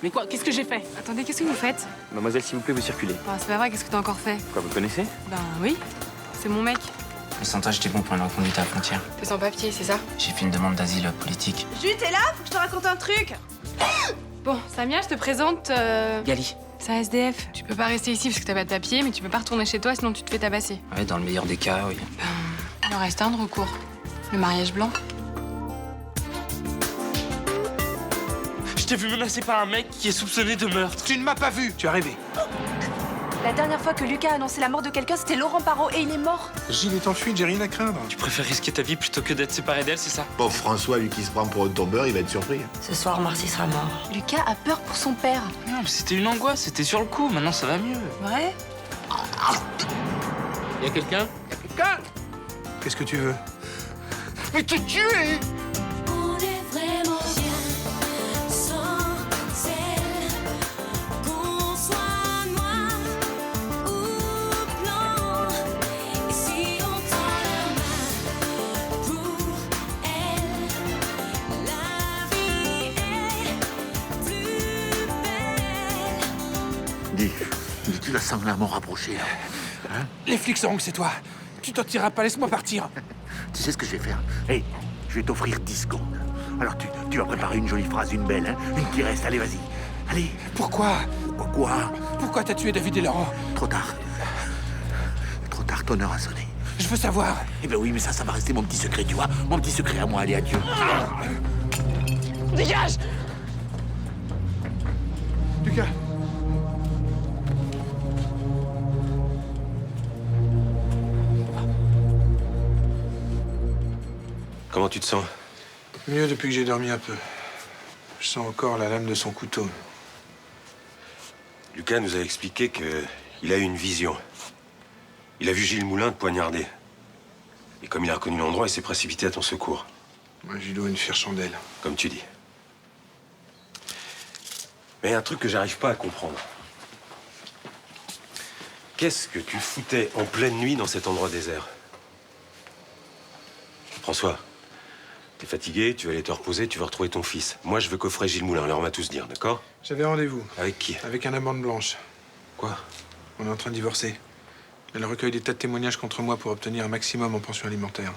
Mais quoi? Qu'est-ce que j'ai fait? Attendez, qu'est-ce que vous faites? Mademoiselle, s'il vous plaît, vous circulez. Ah, c'est pas vrai, qu'est-ce que t'as encore fait? Quoi, vous connaissez? Ben oui, c'est mon mec. Mais sans toi, j'étais bon pour une reconduite à la frontière. T'es sans papier, c'est ça? J'ai fait une demande d'asile politique. Jules, t'es là? Faut que je te raconte un truc. Bon, Samia, je te présente... Gali. C'est un SDF. Tu peux pas rester ici parce que t'as pas de papier, mais tu peux pas retourner chez toi sinon tu te fais tabasser. Ouais, dans le meilleur des cas, oui. Il en reste un de recours. Le mariage blanc. Je t'ai vu menacé par un mec qui est soupçonné de meurtre. Tu ne m'as pas vu, tu as rêvé. La dernière fois que Lucas a annoncé la mort de quelqu'un, c'était Laurent Parot et il est mort. Gilles est en fuite, j'ai rien à craindre. Tu préfères risquer ta vie plutôt que d'être séparé d'elle, c'est ça? Pauvre François, lui qui se prend pour un tombeur, il va être surpris. Ce soir, Marcy sera mort. Lucas a peur pour son père. Non, mais c'était une angoisse, c'était sur le coup. Maintenant, ça va mieux. Vrai? Y a quelqu'un? Qu'est-ce que tu veux? Mais te tuer! On est vraiment bien sans elle. Qu'on soit noir ou blanc. Et si on tend la main pour elle, la vie est plus belle. Dis, tu la sens la mort rapprochée, là. Hein? Les flics sauront que c'est toi. Tu t'en tireras pas, laisse-moi partir. Tu sais ce que je vais faire? Hé, je vais t'offrir 10 secondes. Alors tu vas préparer une jolie phrase, une belle, hein? Une qui reste, allez, vas-y. Allez. Pourquoi? Pourquoi? Pourquoi t'as tué David et Laurent? Trop tard. Trop tard, ton heure a sonné. Je veux savoir. Eh ben oui, mais ça va rester mon petit secret, tu vois? Mon petit secret à moi, allez, adieu. Dégage! Lucas. Comment tu te sens? Mieux depuis que j'ai dormi un peu. Je sens encore la lame de son couteau. Lucas nous a expliqué qu'il a eu une vision. Il a vu Gilles Moulin te poignarder. Et comme il a reconnu l'endroit, il s'est précipité à ton secours. Moi, j'y dois une fière chandelle. Comme tu dis. Mais il y a un truc que j'arrive pas à comprendre. Qu'est-ce que tu foutais en pleine nuit dans cet endroit désert? François, t'es fatigué, tu vas aller te reposer, tu vas retrouver ton fils. Moi, je veux coffrer Gilles Moulin, alors on va tous dire, d'accord? J'avais rendez-vous. Avec qui? Avec un amande blanche. Quoi? On est en train de divorcer. Elle recueille des tas de témoignages contre moi pour obtenir un maximum en pension alimentaire.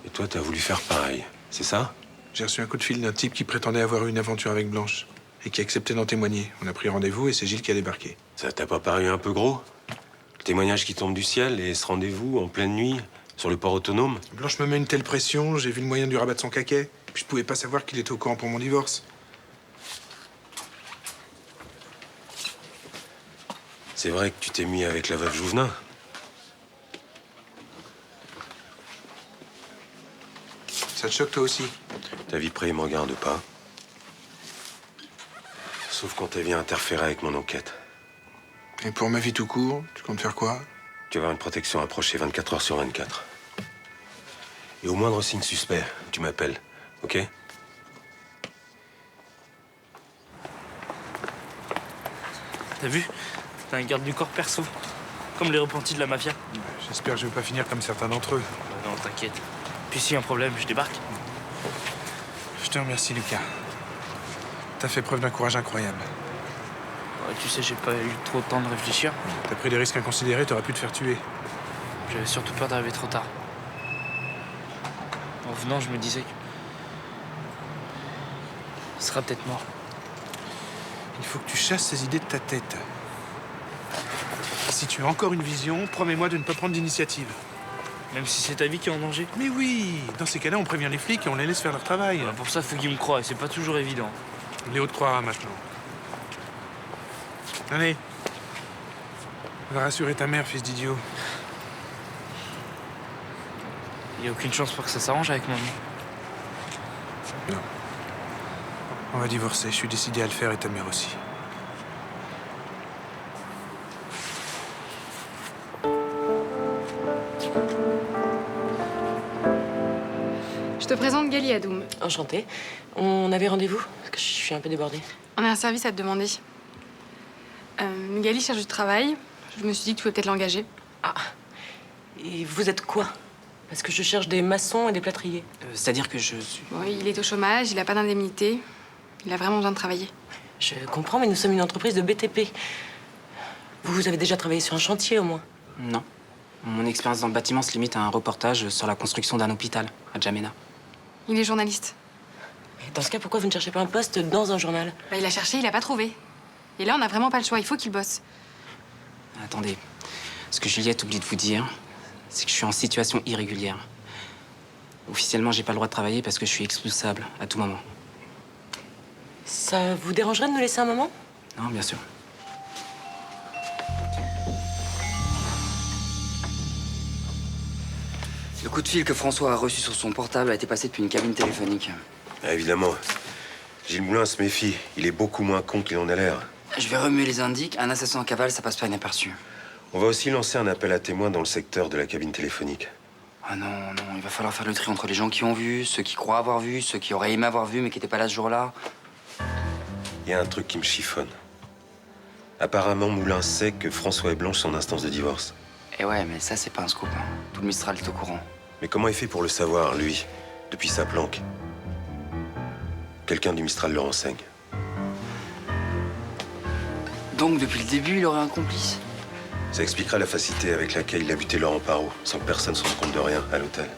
Et toi, t'as voulu faire pareil, c'est ça? J'ai reçu un coup de fil d'un type qui prétendait avoir eu une aventure avec Blanche et qui acceptait d'en témoigner. On a pris rendez-vous et c'est Gilles qui a débarqué. Ça t'a pas paru un peu gros? Le témoignage qui tombe du ciel et ce rendez-vous en pleine nuit sur le port autonome? Blanche me met une telle pression, j'ai vu le moyen de lui rabattre son caquet. Puis je pouvais pas savoir qu'il était au courant pour mon divorce. C'est vrai que tu t'es mis avec la veuve Jouvenin. Ça te choque toi aussi? Ta vie privée me regarde pas. Sauf quand elle vient interférer avec mon enquête. Et pour ma vie tout court, tu comptes faire quoi? Tu vas avoir une protection approchée 24 heures sur 24. Et au moindre signe suspect, tu m'appelles, ok? T'as vu? T'as un garde du corps perso. Comme les repentis de la mafia. J'espère que je vais pas finir comme certains d'entre eux. Non, t'inquiète. Puis s'il y a un problème, je débarque. Je te remercie, Lucas. T'as fait preuve d'un courage incroyable. Ouais, tu sais, j'ai pas eu trop de temps de réfléchir. T'as pris des risques inconsidérés, t'aurais pu te faire tuer. J'avais surtout peur d'arriver trop tard. En venant, je me disais que... il sera peut-être mort. Il faut que tu chasses ces idées de ta tête. Si tu as encore une vision, promets-moi de ne pas prendre d'initiative. Même si c'est ta vie qui est en danger. Mais oui, dans ces cas-là, on prévient les flics et on les laisse faire leur travail. Bah, pour ça, faut qu'ils me croient, et c'est pas toujours évident. Léo te croira maintenant. Allez. Va rassurer ta mère, fils d'idiot. Y a aucune chance pour que ça s'arrange avec maman. Non. On va divorcer, je suis décidé à le faire et ta mère aussi. Je te présente Gali Adoum. Enchantée. On avait rendez-vous? Parce que je suis un peu débordée. On a un service à te demander. Gali cherche du travail. Je me suis dit que tu pouvais peut-être l'engager. Ah. Et vous êtes quoi? Parce que je cherche des maçons et des plâtriers. C'est-à-dire que je suis... Oui, il est au chômage, il a pas d'indemnité. Il a vraiment besoin de travailler. Je comprends, mais nous sommes une entreprise de BTP. Vous avez déjà travaillé sur un chantier, au moins? Non. Mon expérience dans le bâtiment se limite à un reportage sur la construction d'un hôpital à Djamena. Il est journaliste. Et dans ce cas, pourquoi vous ne cherchez pas un poste dans un journal? Bah, il a cherché, il a pas trouvé. Et là, on n'a vraiment pas le choix, il faut qu'il bosse. Attendez. Ce que Juliette oublie de vous dire, c'est que je suis en situation irrégulière. Officiellement, j'ai pas le droit de travailler parce que je suis expulsable à tout moment. Ça vous dérangerait de nous laisser un moment? Non, bien sûr. Le coup de fil que François a reçu sur son portable a été passé depuis une cabine téléphonique. Ah, évidemment. Gilles Moulin se méfie. Il est beaucoup moins con qu'il en a l'air. Je vais remuer les indices. Un assassin en cavale, ça passe pas inaperçu. On va aussi lancer un appel à témoins dans le secteur de la cabine téléphonique. Ah non, non, il va falloir faire le tri entre les gens qui ont vu, ceux qui croient avoir vu, ceux qui auraient aimé avoir vu mais qui n'étaient pas là ce jour-là. Il y a un truc qui me chiffonne. Apparemment, Moulin sait que François et Blanche sont en instance de divorce. Et ouais, mais ça, c'est pas un scoop. Tout le Mistral est au courant. Mais comment il fait pour le savoir, lui, depuis sa planque? Quelqu'un du Mistral le renseigne. Donc, depuis le début, il aurait un complice. Ça expliquera la facilité avec laquelle il a buté Laurent Parot, sans que personne se rende compte de rien à l'hôtel.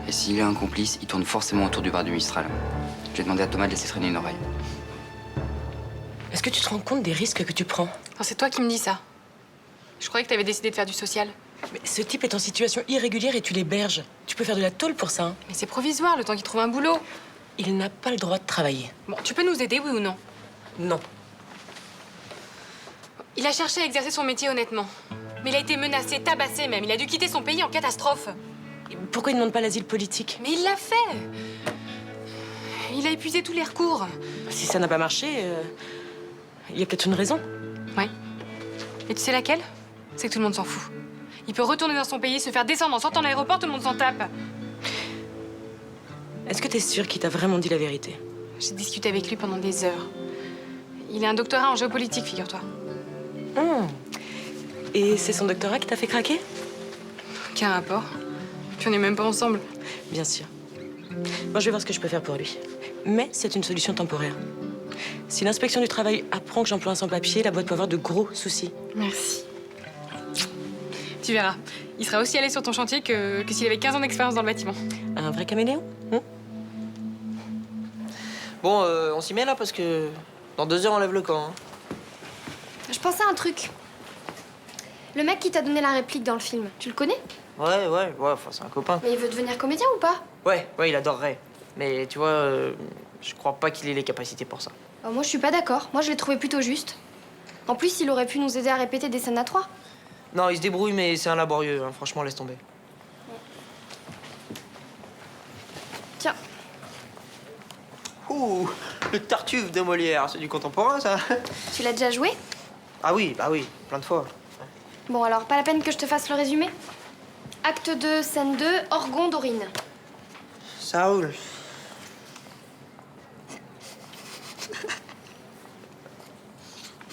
Et s'il est un complice, il tourne forcément autour du bar du Mistral. Je vais demander à Thomas de laisser traîner une oreille. Est-ce que tu te rends compte des risques que tu prends? Enfin, c'est toi qui me dis ça. Je croyais que t'avais décidé de faire du social. Mais ce type est en situation irrégulière et tu l'héberges. Tu peux faire de la tôle pour ça, hein. Mais c'est provisoire, le temps qu'il trouve un boulot. Il n'a pas le droit de travailler. Bon, tu peux nous aider, oui ou non? Non. Il a cherché à exercer son métier honnêtement. Mais il a été menacé, tabassé même. Il a dû quitter son pays en catastrophe. Et pourquoi il ne demande pas l'asile politique? Mais il l'a fait. Il a épuisé tous les recours. Si ça n'a pas marché, il y a peut-être une raison. Ouais. Et tu sais laquelle? C'est que tout le monde s'en fout. Il peut retourner dans son pays, se faire descendre en sortant de l'aéroport, tout le monde s'en tape. Est-ce que t'es sûre qu'il t'a vraiment dit la vérité? J'ai discuté avec lui pendant des heures. Il a un doctorat en géopolitique, figure-toi. Et c'est son doctorat qui t'a fait craquer? Aucun rapport. Puis on n'est même pas ensemble. Bien sûr. Moi, je vais voir ce que je peux faire pour lui. Mais c'est une solution temporaire. Si l'inspection du travail apprend que j'emploie un sans-papier, la boîte peut avoir de gros soucis. Merci. Tu verras. Il sera aussi allé sur ton chantier que s'il avait 15 ans d'expérience dans le bâtiment. Un vrai caméléon? Bon, on s'y met là parce que dans 2 heures on lève le camp. Hein. Je pensais à un truc. Le mec qui t'a donné la réplique dans le film, tu le connais? Ouais, enfin c'est un copain. Mais il veut devenir comédien ou pas? Ouais, il adorerait. Mais tu vois, je crois pas qu'il ait les capacités pour ça. Moi je suis pas d'accord, moi je l'ai trouvé plutôt juste. En plus, il aurait pu nous aider à répéter des scènes à 3. Non, il se débrouille, mais c'est un laborieux, hein. Franchement, laisse tomber. Tiens. Ouh, le Tartuffe de Molière, c'est du contemporain, ça. Tu l'as déjà joué? Ah oui, bah oui, plein de fois. Bon, alors, pas la peine que je te fasse le résumé. Acte 2, scène 2, Orgon d'Aurine. Ça roule.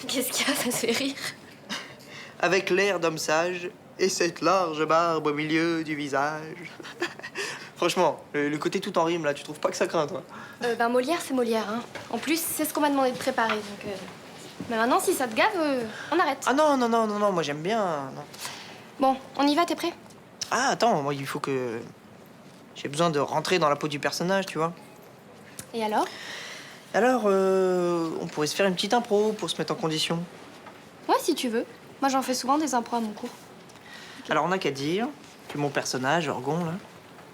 Qu'est-ce qu'il y a? Ça se fait rire. Avec l'air d'homme sage et cette large barbe au milieu du visage. Franchement, le côté tout en rime, là, tu trouves pas que ça craint, toi? Molière, c'est Molière, hein. En plus, c'est ce qu'on m'a demandé de préparer, donc... Mais maintenant, si ça te gave, on arrête. Ah non, moi j'aime bien. Non. Bon, on y va, t'es prêt? Ah, attends, moi, il faut que... J'ai besoin de rentrer dans la peau du personnage, tu vois. Et alors? Alors, on pourrait se faire une petite impro pour se mettre en condition. Ouais, si tu veux. Moi, j'en fais souvent des impros à mon cours. Alors, on n'a qu'à dire que mon personnage, Orgon, là,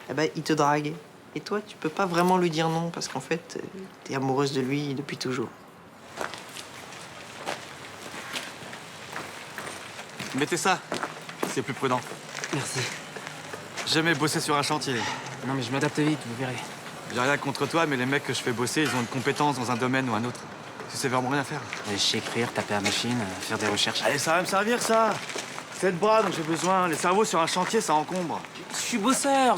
eh ben, il te drague. Et toi, tu peux pas vraiment lui dire non, parce qu'en fait, t'es amoureuse de lui depuis toujours. Mettez ça, c'est plus prudent. Merci. Jamais bossé sur un chantier. Non, mais je m'adapte vite, vous verrez. J'ai rien contre toi, mais les mecs que je fais bosser, ils ont une compétence dans un domaine ou un autre. Tu sais vraiment rien faire. Je sais écrire, taper à la machine, faire des recherches. Allez, ça va me servir, ça. 7 bras dont j'ai besoin. Les cerveaux sur un chantier, ça encombre. Je suis bosseur.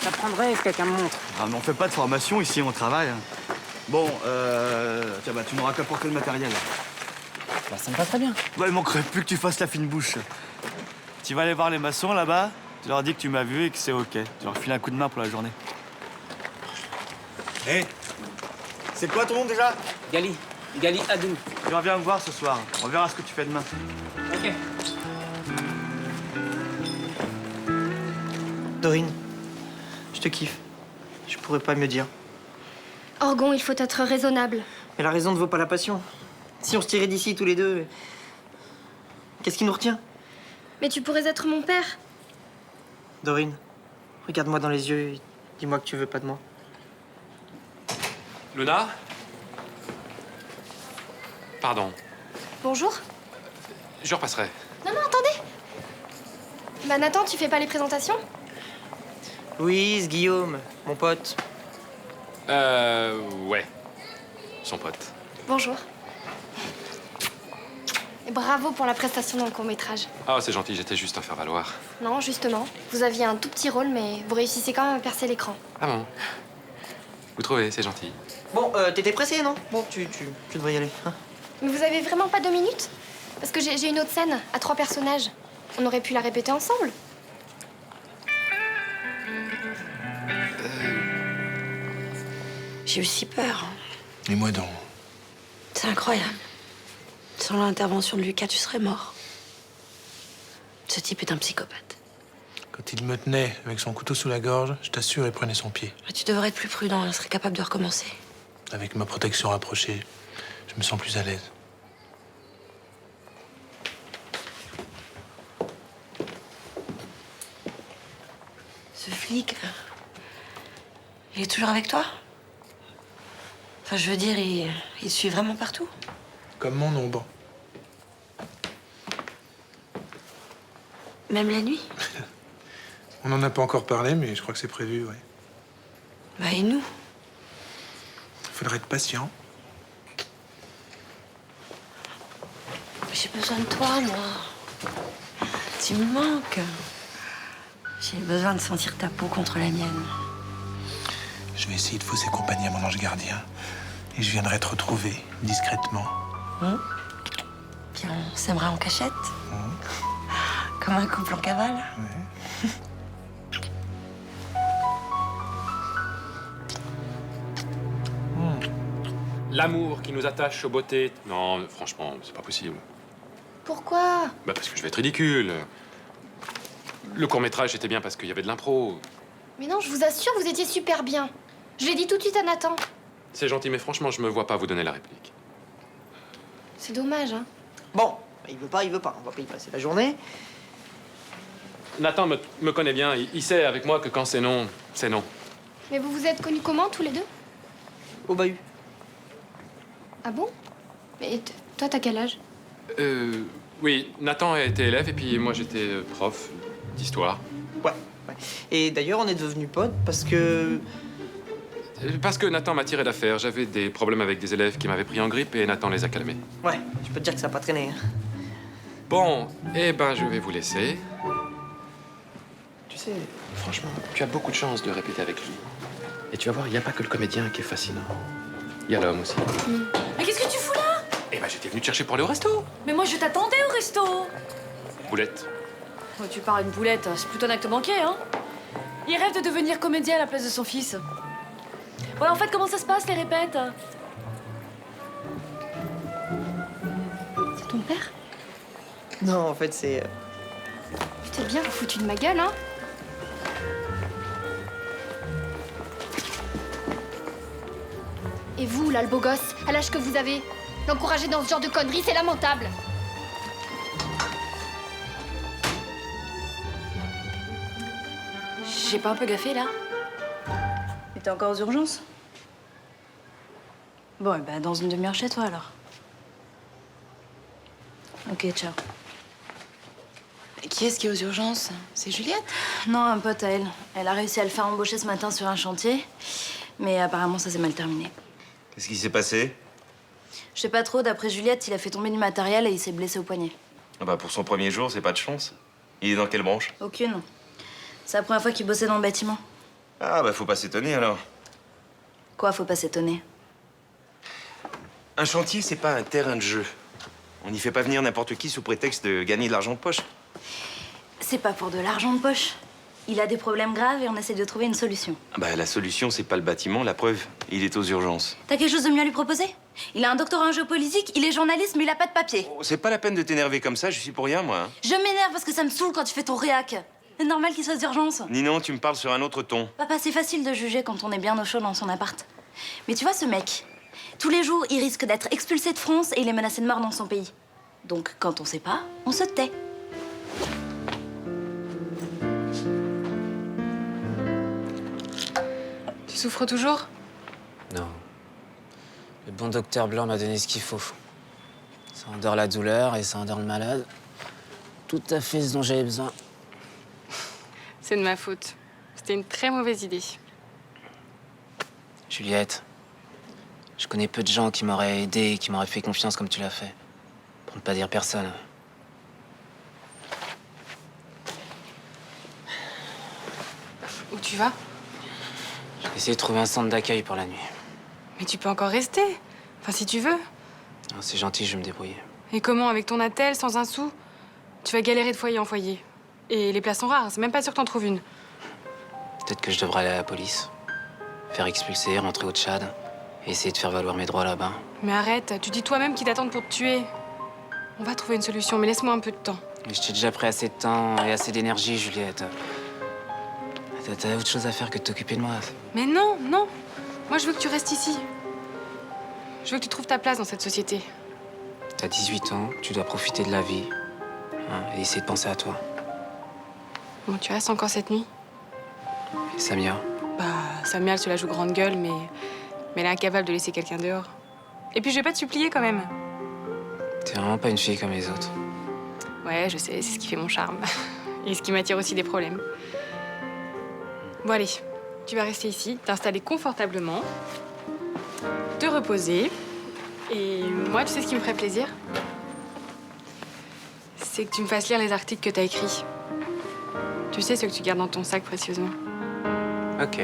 J'apprendrai si quelqu'un me montre. Ah, mais on fait pas de formation ici, on travaille. Bon, tiens, bah, tu n'auras qu'à porter le matériel. Bah, ça me va très bien. Ouais, il manquerait plus que tu fasses la fine bouche. Tu vas aller voir les maçons là-bas, tu leur dis que tu m'as vu et que c'est OK. Tu leur files un coup de main pour la journée. Hé, c'est quoi ton nom déjà? Gali Adoum. Tu reviens me voir ce soir. On verra ce que tu fais demain. Ok. Dorine, je te kiffe. Je pourrais pas mieux dire. Orgon, il faut être raisonnable. Mais la raison ne vaut pas la passion. Si on se tirait d'ici tous les deux, qu'est-ce qui nous retient? Mais tu pourrais être mon père. Dorine, regarde-moi dans les yeux et dis-moi que tu veux pas de moi. Luna? Pardon, Bonjour. je repasserai. Non, non, attendez. Bah Nathan, tu fais pas les présentations? Louise, Guillaume, mon pote. Ouais. Son pote. Bonjour. Et bravo pour la prestation dans le court-métrage. Ah, c'est gentil, j'étais juste à faire valoir. Non, justement. Vous aviez un tout petit rôle, mais vous réussissez quand même à percer l'écran. Ah bon? Vous trouvez, c'est gentil. Bon, t'étais pressé, non? Bon, tu devrais y aller. Hein? Mais vous avez vraiment pas 2 minutes? Parce que j'ai une autre scène à 3 personnages. On aurait pu la répéter ensemble. J'ai eu si peur. Et moi donc. C'est incroyable. Sans l'intervention de Lucas, tu serais mort. Ce type est un psychopathe. Quand il me tenait avec son couteau sous la gorge, je t'assure, il prenait son pied. Tu devrais être plus prudent, il serait capable de recommencer. Avec ma protection rapprochée, je me sens plus à l'aise. Ce flic, il est toujours avec toi? Enfin, je veux dire, il te suit vraiment partout? Comme mon ombre. Même la nuit? On n'en a pas encore parlé, mais je crois que c'est prévu, ouais. Bah, et nous? Faudrait être patient. J'ai besoin de toi, moi. Tu me manques. J'ai besoin de sentir ta peau contre la mienne. Je vais essayer de fausser compagnie à mon ange gardien. Et je viendrai te retrouver, discrètement. Puis on s'aimera en cachette. Comme un couple en cavale. L'amour qui nous attache aux beautés. Non, franchement, c'est pas possible. Pourquoi? Bah, parce que je vais être ridicule. Le court-métrage, c'était bien parce qu'il y avait de l'impro. Mais non, je vous assure, vous étiez super bien. Je l'ai dit tout de suite à Nathan. C'est gentil, mais franchement, je me vois pas vous donner la réplique. C'est dommage, hein. Bon, il veut pas. On va pas y passer la journée. Nathan me connaît bien. Il sait avec moi que quand c'est non, c'est non. Mais vous vous êtes connus comment, tous les deux? Au bahut. Ah bon? Mais toi, t'as quel âge? Oui, Nathan a été élève et puis moi, j'étais prof d'histoire. Ouais. Et d'ailleurs, on est devenus potes parce que... Parce que Nathan m'a tiré d'affaire. J'avais des problèmes avec des élèves qui m'avaient pris en grippe et Nathan les a calmés. Ouais, je peux te dire que ça n'a pas traîné. Bon, eh ben, je vais vous laisser. Tu sais... Franchement, tu as beaucoup de chance de répéter avec lui. Et tu vas voir, il n'y a pas que le comédien qui est fascinant. Il y a l'homme aussi. Mais qu'est-ce que tu fous là? Eh ben, j'étais venu te chercher pour aller au resto. Mais moi, je t'attendais au resto. Boulette. Oh, tu parles une boulette, c'est plutôt un acte manqué, hein? Il rêve de devenir comédien à la place de son fils. Ouais, en fait, comment ça se passe, les répètes? C'est ton père? Non, en fait, c'est... Tu t'es bien foutu de ma gueule, hein? Et vous, là, le beau gosse, à l'âge que vous avez, l'encourager dans ce genre de conneries, c'est lamentable. J'ai pas un peu gaffé, là? Mais t'es encore aux urgences? Bon, et ben, dans une demi-heure chez toi, alors. Ok, ciao. Qui est-ce qui est aux urgences? C'est Juliette? Non, un pote à elle. Elle a réussi à le faire embaucher ce matin sur un chantier, mais apparemment, ça s'est mal terminé. Qu'est-ce qui s'est passé? Je sais pas trop, d'après Juliette, il a fait tomber du matériel et il s'est blessé au poignet. Ah bah pour son premier jour, c'est pas de chance. Il est dans quelle branche? Aucune. C'est la première fois qu'il bossait dans le bâtiment. Ah bah faut pas s'étonner alors. Quoi, faut pas s'étonner? Un chantier, c'est pas un terrain de jeu. On n'y fait pas venir n'importe qui sous prétexte de gagner de l'argent de poche. C'est pas pour de l'argent de poche. Il a des problèmes graves et on essaie de trouver une solution. Ah bah, la solution, c'est pas le bâtiment, la preuve. Il est aux urgences. T'as quelque chose de mieux à lui proposer? Il a un doctorat en géopolitique, il est journaliste, mais il a pas de papier. Oh, c'est pas la peine de t'énerver comme ça, je suis pour rien, moi. Hein. Je m'énerve parce que ça me saoule quand tu fais ton réac. C'est normal qu'il soit aux urgences. Ninon, tu me parles sur un autre ton. Papa, c'est facile de juger quand on est bien au chaud dans son appart. Mais tu vois, ce mec, tous les jours, il risque d'être expulsé de France et il est menacé de mort dans son pays. Donc, quand on sait pas, on se tait. Tu souffres toujours? Non. Le bon docteur Blanc m'a donné ce qu'il faut. Ça endort la douleur et ça endort le malade. Tout à fait ce dont j'avais besoin. C'est de ma faute. C'était une très mauvaise idée. Juliette, je connais peu de gens qui m'auraient aidé, qui m'auraient fait confiance comme tu l'as fait. Pour ne pas dire personne. Où tu vas? Je vais essayer de trouver un centre d'accueil pour la nuit. Mais tu peux encore rester. Enfin, si tu veux. Non, c'est gentil, je vais me débrouiller. Et comment, avec ton attel, sans un sou? Tu vas galérer de foyer en foyer. Et les places sont rares, c'est même pas sûr que t'en trouves une. Peut-être que je devrais aller à la police. Faire expulser, rentrer au Tchad. Et essayer de faire valoir mes droits là-bas. Mais arrête, tu dis toi-même qu'ils t'attendent pour te tuer. On va trouver une solution, mais laisse-moi un peu de temps. Mais je t'ai déjà pris assez de temps et assez d'énergie, Juliette. T'as autre chose à faire que de t'occuper de moi. Mais non, non. Moi, je veux que tu restes ici. Je veux que tu trouves ta place dans cette société. T'as 18 ans, tu dois profiter de la vie. Hein, et essayer de penser à toi. Bon, tu restes encore cette nuit? Et Samia? Bah, Samia, elle se la joue grande gueule, mais elle est incapable de laisser quelqu'un dehors. Et puis, je vais pas te supplier quand même. T'es vraiment pas une fille comme les autres. Ouais, je sais, c'est ce qui fait mon charme. Et ce qui m'attire aussi des problèmes. Bon, allez, tu vas rester ici, t'installer confortablement, te reposer. Et moi, tu sais ce qui me ferait plaisir? C'est que tu me fasses lire les articles que t'as écrits. Tu sais, ceux que tu gardes dans ton sac précieusement. Ok.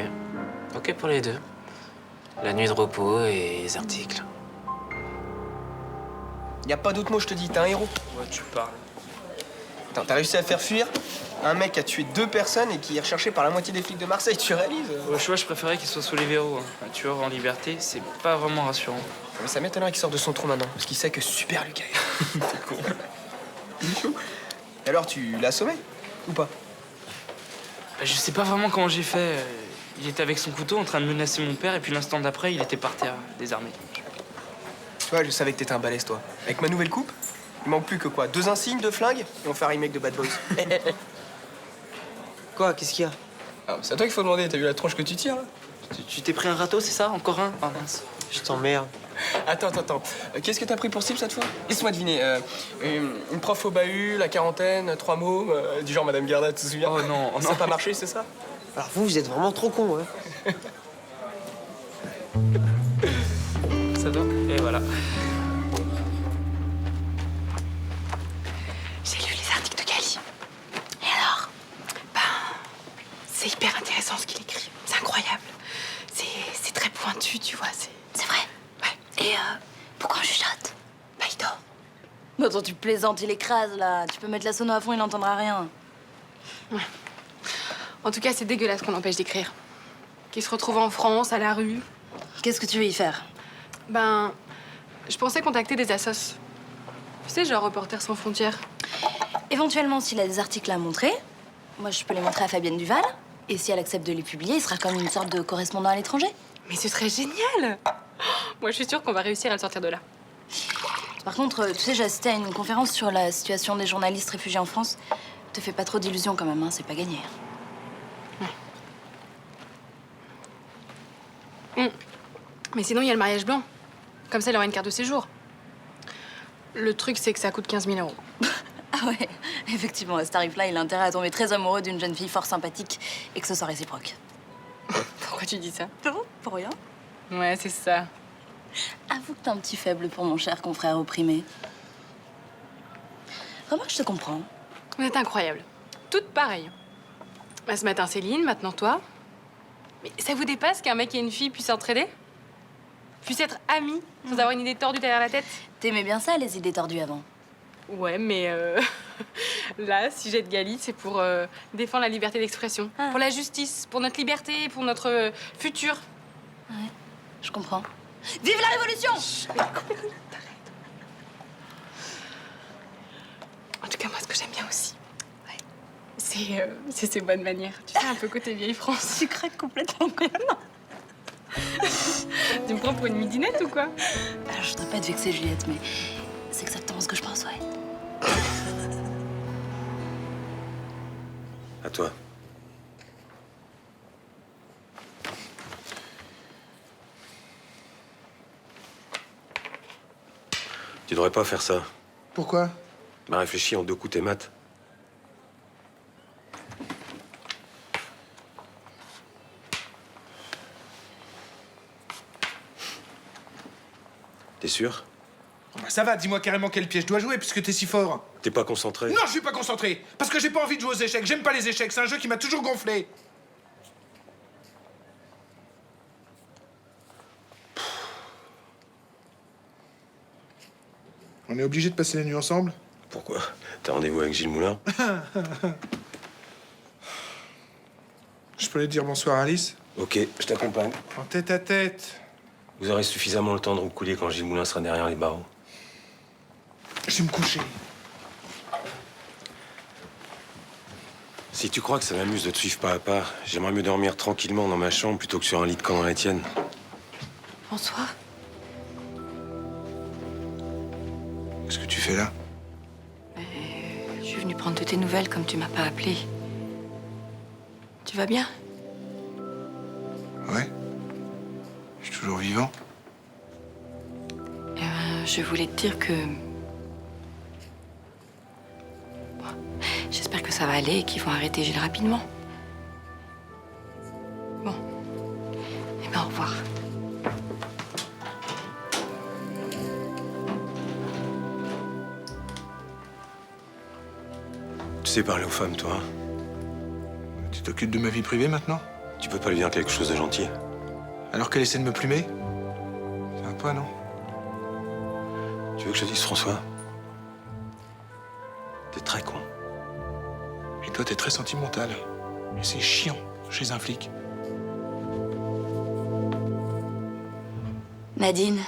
Ok pour les deux. La nuit de repos et les articles. Y a pas d'autre mot, je te dis, t'es un héros. Ouais, tu parles. Attends, t'as réussi à faire fuir un mec qui a tué 2 personnes et qui est recherché par la moitié des flics de Marseille, tu réalises? Ouais, tu vois, je préférais qu'il soit sous les verrous. Hein. Un tueur en liberté, c'est pas vraiment rassurant. Mais ça m'étonnerait qu'il sorte de son trou maintenant, parce qu'il sait que super Lucas. T'es con. Et alors, tu l'as assommé? Ou pas? Bah, je sais pas vraiment comment j'ai fait. Il était avec son couteau en train de menacer mon père, et puis l'instant d'après, il était par terre, désarmé. Tu vois, je savais que t'étais un balèze, toi. Avec ma nouvelle coupe, il manque plus que quoi? 2 insignes, 2 flingues, et on fait un remake de Bad Boys. Quoi? Qu'est-ce qu'il y a? Ah, c'est à toi qu'il faut demander, t'as vu la tronche que tu tires, là? Tu t'es pris un râteau, c'est ça? Encore un? Oh mince. Je t'emmerde. Attends. Qu'est-ce que t'as pris pour cible cette fois? Laisse-moi deviner. Une prof au bahut, la quarantaine, 3 mômes, du genre Madame Garda, tu te souviens? Oh non, Ça n'a pas marché, c'est ça? Alors vous êtes vraiment trop cons, hein. Ça doit. Et voilà. J'ai lu les articles de Gali. Et alors? Ben, c'est hyper intéressant ce qu'il écrit. C'est incroyable. C'est très pointu, tu vois. C'est vrai? Ouais. Et pourquoi on chuchote? Bah, il dort. Mais attends, tu plaisantes, il écrase, là. Tu peux mettre la sono à fond, il n'entendra rien. Ouais. En tout cas, c'est dégueulasse qu'on l'empêche d'écrire. Qu'il se retrouve en France, à la rue. Qu'est-ce que tu veux y faire? Ben, je pensais contacter des assos. Tu sais, genre Reporters sans frontières. Éventuellement, s'il a des articles à montrer, moi, je peux les montrer à Fabienne Duval. Et si elle accepte de les publier, il sera comme une sorte de correspondant à l'étranger. Mais ce serait génial! Moi, je suis sûre qu'on va réussir à le sortir de là. Par contre, tu sais, j'ai assisté à une conférence sur la situation des journalistes réfugiés en France. Te fais pas trop d'illusions quand même, hein, c'est pas gagné. Mais sinon, il y a le mariage blanc. Comme ça, il aura une carte de séjour. Le truc, c'est que ça coûte 15 000 €. Ah ouais, effectivement, à ce tarif-là, il a intérêt à tomber très amoureux d'une jeune fille fort sympathique et que ce soit réciproque. Pourquoi tu dis ça? Non, pour rien. Ouais, c'est ça. Avoue que t'as un petit faible pour mon cher confrère opprimé. Remarque, je te comprends. Vous êtes incroyables. Toutes pareilles. Bah, ce matin, Céline, maintenant toi. Mais ça vous dépasse qu'un mec et une fille puissent s'entraider? Puissent être amis sans avoir une idée tordue derrière la tête? T'aimais bien ça, les idées tordues avant? Ouais, mais là, si j'aide Gali, c'est pour défendre la liberté d'expression. Pour la justice, pour notre liberté, pour notre futur. Ouais, je comprends. Vive la révolution! En tout cas, moi, ce que j'aime bien aussi, c'est ses bonnes manières. Tu sais, un peu côté vieille France. Tu craques complètement quand même. Tu me prends pour une midinette ou quoi? Alors, je voudrais pas te vexer, Juliette, mais c'est exactement ce que je pense, ouais. À toi. Tu devrais pas faire ça. Pourquoi? Bah réfléchis en 2 coups tes maths. T'es sûr? Bah ça va, dis-moi carrément quel piège je dois jouer puisque t'es si fort. T'es pas concentré? Non, je suis pas concentré. Parce que j'ai pas envie de jouer aux échecs. J'aime pas les échecs. C'est un jeu qui m'a toujours gonflé. On est obligé de passer la nuit ensemble? Pourquoi? T'as rendez-vous avec Gilles Moulin? Je peux aller dire bonsoir à Alice? Ok, je t'accompagne. En tête à tête. Vous aurez suffisamment le temps de roucouler quand Gilles Moulin sera derrière les barreaux. Je vais me coucher. Si tu crois que ça m'amuse de te suivre pas à pas, j'aimerais mieux dormir tranquillement dans ma chambre plutôt que sur un lit de camp dans la tienne. Bonsoir. Qu'est-ce que tu fais là? Je suis venue prendre de tes nouvelles comme tu m'as pas appelé. Tu vas bien? Ouais. Je suis toujours vivant. Je voulais te dire que... Bon, j'espère que ça va aller et qu'ils vont arrêter Gilles rapidement. Bon. Eh ben, au revoir. Tu sais parler aux femmes, toi, hein? Tu t'occupes de ma vie privée maintenant? Tu peux pas lui dire quelque chose de gentil? Alors qu'elle essaie de me plumer? Ça va pas, non? Tu veux que je te dise, François? T'es très con. Et toi, t'es très sentimental. Et c'est chiant chez un flic. Nadine.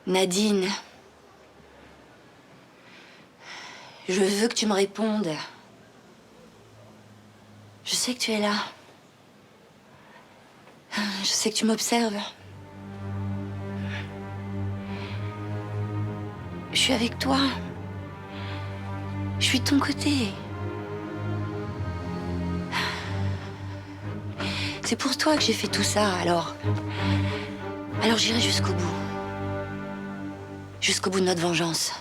Nadine. Je veux que tu me répondes. Je sais que tu es là. Je sais que tu m'observes. Je suis avec toi. Je suis de ton côté. C'est pour toi que j'ai fait tout ça, alors j'irai jusqu'au bout. Jusqu'au bout de notre vengeance.